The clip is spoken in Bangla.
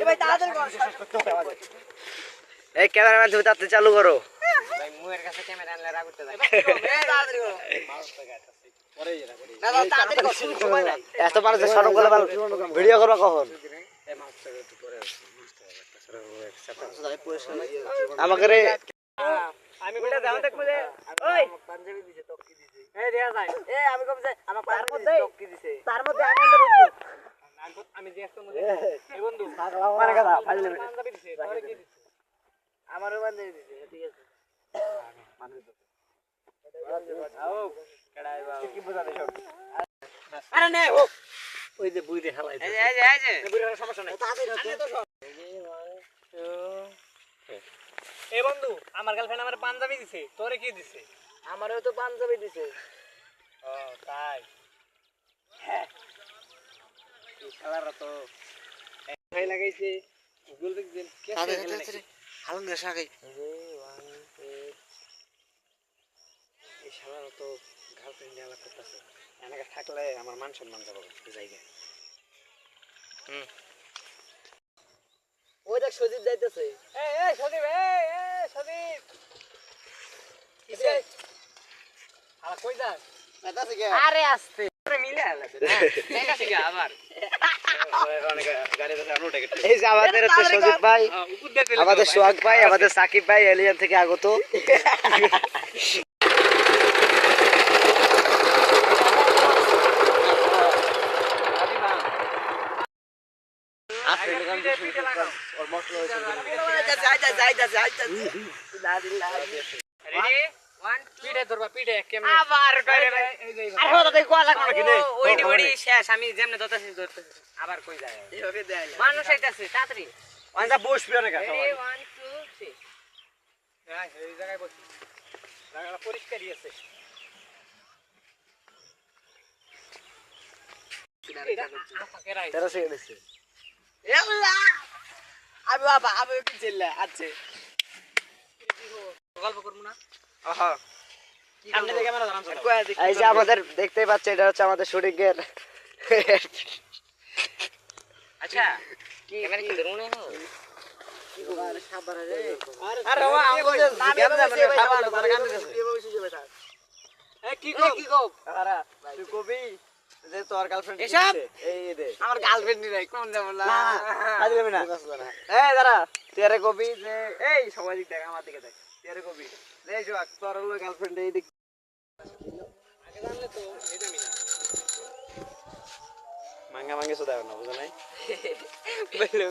এ ভাই তাড়াতাড়ি কর শেষ করতে হবে। এই ক্যামেরাম্যান তুমি তাতে চালু করো। ভাই মুয়ের কাছে ক্যামেরা আনলে রাগ করতে যায়। তাড়াতাড়ি করো। পরে এরা করি। না না তাড়াতাড়ি কর সময় নাই। এত পারে যে শরম করে ভিডিও করবা কখন? এই মাছটা একটু পরে আমাকে রে আমি কোটা দাও দেখবো যে ওই পাঞ্জাবি দিছে টক্কি দিছে এই দেয়া যায় এই আমি কম যে আমার তার মধ্যে টক্কি দিছে তার মধ্যে আনন্দ রূপ আমি যে একটা মধ্যে এই বন্ধু মানে কথা ফাইলে পাঞ্জাবি দিছে তোরে কি দিছে আমারও পাঞ্জাবি দিছে ঠিক আছে মানুষ তো আও কেডাই বাবা কি বুঝাতে সব আরে নে ও ওই যে বুই দে হালাই এই যে বুইর সমস্যা নাই তাড়াতাড়ি তো সব এই বন্ধু আমার গার্লফ্রেন্ড আমার পাঞ্জাবি দিছে তোরে কি দিছে আমারও তো পাঞ্জাবি দিছে ও তাই হ্যাঁ এই শালারা তো ভাই লাগাইছে গুগল দেখছেন কে খেলে হালুন নেশা গাই এই শালারা তো গার্লফ্রেন্ড নিয়ে আলাপ করতেছে এনাকে থাকলে আমার মান সম্মান যাবে জায়গা ওই দেখ সজীব যাইতেছে এই এই সজীব এই সজীব কিসে আরে কই যাস নাতাছে কে আরে আস্তে আরে মিলে আলাদা না দেখাছি কি আবার অনেক গাড়ি ধরে আনো টাকা এই যে আমাদের হচ্ছে সজিব ভাই, আমাদের সোহাগ ভাই, আমাদের সাকিব ভাই এলিয়ান থেকে আগত। আমি যেমনে ধরতেছি আবার কই যায় মানুষ আইতাছে তাড়াতাড়ি বসবি অনেক এই জায়গায় বসি জায়গাটা পরিষ্কারই আছে আমি বাবা আমি কি চিল্লা আছে গল্প করবো না সামনে থেকে ক্যামেরা ধরান এই যে আমাদের দেখতেই পাচ্ছ, এটা হচ্ছে আমাদের শুটিং এর। আচ্ছা ক্যামেরা কি ধরুন না কি গো আরে সাবারে রে আরে ওয়া আমগো ক্যামেরা মানে সাবারে তার কাম দিতেছে এ কি গো আরে তুই কবি যে তোর গার্লফ্রেন্ড এই দে আমার গার্লফ্রেন্ড নাই কোন যাব না আজ দেবে না এই দাঁড়া তেরে কবি যে এই সবাই দিক দেখ আমার দিকে দেখ তেরে কবি এই যে তোর হলো গার্লফ্রেন্ড এই দিক আগে জানলে তো এটা মিনা মাঙ্গা মাঙ্গে সুদা না বুঝা নাই বলো